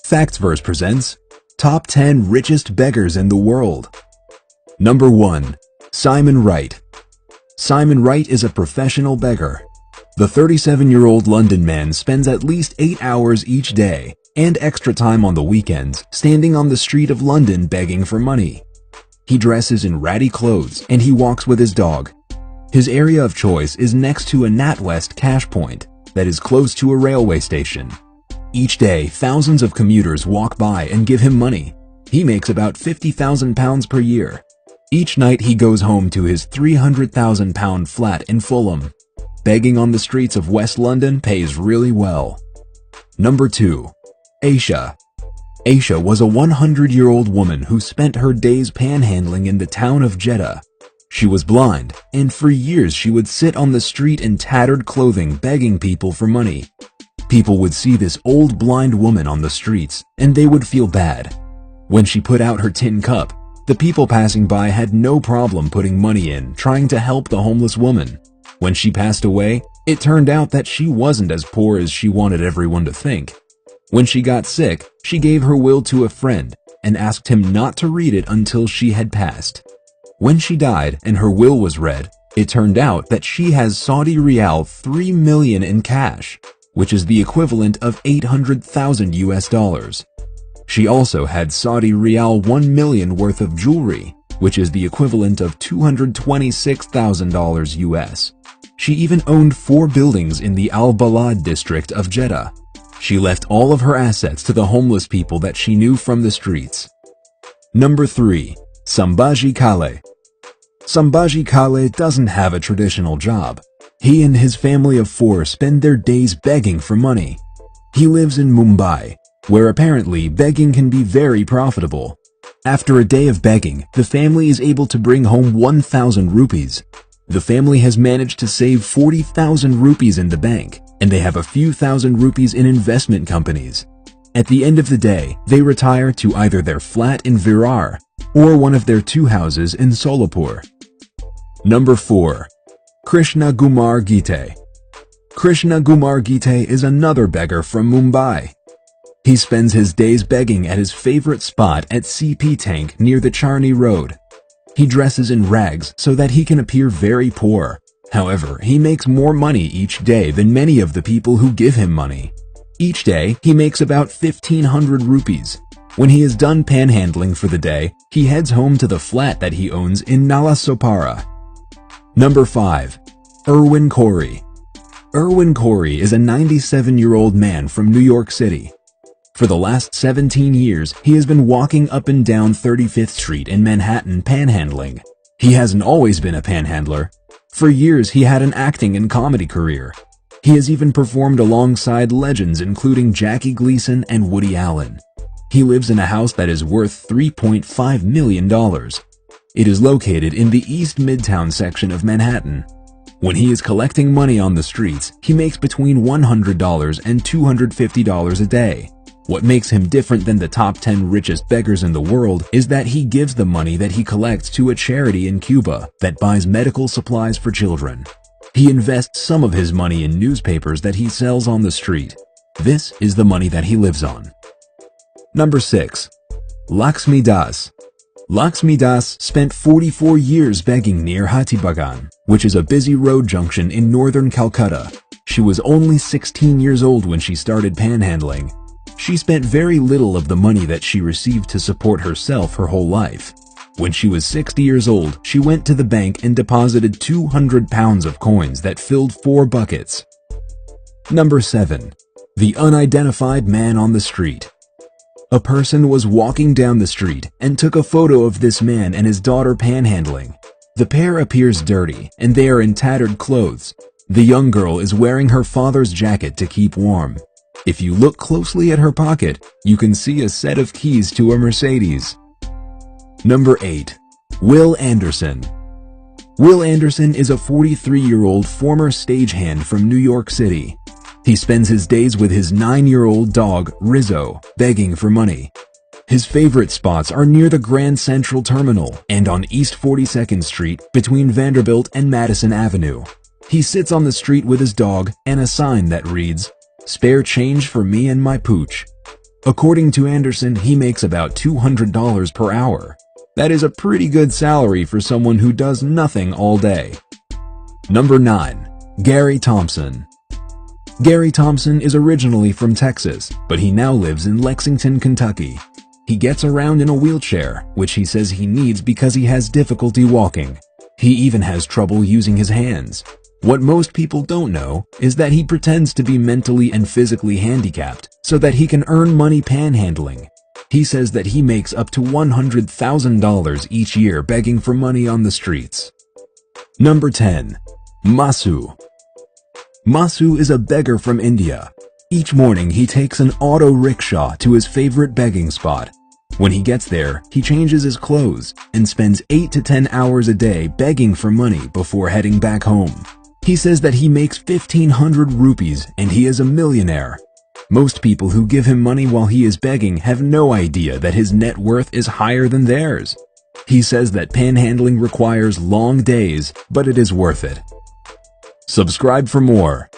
Factsverse presents Top 10 Richest Beggars in the World. Number 1. Simon Wright. Simon Wright is a professional beggar. The 37-year-old London man spends at least 8 hours each day and extra time on the weekends standing on the street of London begging for money. He dresses in ratty clothes and he walks with his dog. His area of choice is next to a NatWest cash point that is close to a railway station. Each day, thousands of commuters walk by and give him money. He makes about £50,000 per year. Each night he goes home to his £300,000 flat in Fulham. Begging on the streets of West London pays really well. Number 2. Aisha. Aisha was a 100-year-old woman who spent her days panhandling in the town of Jeddah. She was blind, and for years she would sit on the street in tattered clothing begging people for money. People would see this old blind woman on the streets, and they would feel bad. When she put out her tin cup, the people passing by had no problem putting money in, trying to help the homeless woman. When she passed away, it turned out that she wasn't as poor as she wanted everyone to think. When she got sick, she gave her will to a friend and asked him not to read it until she had passed. When she died and her will was read, it turned out that she has Saudi Riyal 3 million in cash, which is the equivalent of 800,000 US dollars. She also had Saudi Riyal 1 million worth of jewelry, which is the equivalent of $226,000 US. She even owned 4 buildings in the Al Balad district of Jeddah. She left all of her assets to the homeless people that she knew from the streets. Number 3. Sambhaji Kale. Sambhaji Kale doesn't have a traditional job. He and his family of 4 spend their days begging for money. He lives in Mumbai, where apparently begging can be very profitable. After a day of begging, the family is able to bring home 1,000 rupees. The family has managed to save 40,000 rupees in the bank, and they have a few thousand rupees in investment companies. At the end of the day, they retire to either their flat in Virar or one of their 2 houses in Solapur. Number 4. Krishna Kumar Gite. Krishna Kumar Gite is another beggar from Mumbai. He spends his days begging at his favorite spot at CP Tank near the Charni Road. He dresses in rags so that he can appear very poor. However, he makes more money each day than many of the people who give him money. Each day, he makes about 1,500 rupees. When he is done panhandling for the day, he heads home to the flat that he owns in Nalasopara. Number 5. Erwin Corey. Erwin Corey is a 97-year-old man from New York City. For the last 17 years, he has been walking up and down 35th Street in Manhattan panhandling. He hasn't always been a panhandler. For years, he had an acting and comedy career. He has even performed alongside legends including Jackie Gleason and Woody Allen. He lives in a house that is worth $3.5 million. It is located in the East Midtown section of Manhattan. When he is collecting money on the streets, he makes between $100 and $250 a day. What makes him different than the top 10 richest beggars in the world is that he gives the money that he collects to a charity in Cuba that buys medical supplies for children. He invests some of his money in newspapers that he sells on the street. This is the money that he lives on. Number 6. Lakshmi Das. Lakshmi Das spent 44 years begging near Hattibagan, which is a busy road junction in northern Calcutta. She was only 16 years old when she started panhandling. She spent very little of the money that she received to support herself her whole life. When she was 60 years old, she went to the bank and deposited 200 pounds of coins that filled 4 buckets. Number 7. The unidentified man on the street. A person was walking down the street and took a photo of this man and his daughter panhandling. The pair appears dirty and they are in tattered clothes. The young girl is wearing her father's jacket to keep warm. If you look closely at her pocket, you can see a set of keys to a Mercedes. Number 8. Will Anderson. Will Anderson is a 43-year-old former stagehand from New York City. He spends his days with his 9-year-old dog, Rizzo, begging for money. His favorite spots are near the Grand Central Terminal and on East 42nd Street between Vanderbilt and Madison Avenue. He sits on the street with his dog and a sign that reads, Spare change for me and my pooch. According to Anderson, he makes about $200 per hour. That is a pretty good salary for someone who does nothing all day. Number 9. Gary Thompson. Gary Thompson is originally from Texas, but he now lives in Lexington, Kentucky. He gets around in a wheelchair, which he says he needs because he has difficulty walking. He even has trouble using his hands. What most people don't know is that he pretends to be mentally and physically handicapped so that he can earn money panhandling. He says that he makes up to $100,000 each year begging for money on the streets. Number 10. Masu. Masu is a beggar from India. Each morning he takes an auto rickshaw to his favorite begging spot. When he gets there, he changes his clothes and spends 8 to 10 hours a day begging for money before heading back home. He says that he makes 1,500 rupees and he is a millionaire. Most people who give him money while he is begging have no idea that his net worth is higher than theirs. He says that panhandling requires long days, but it is worth it. Subscribe for more.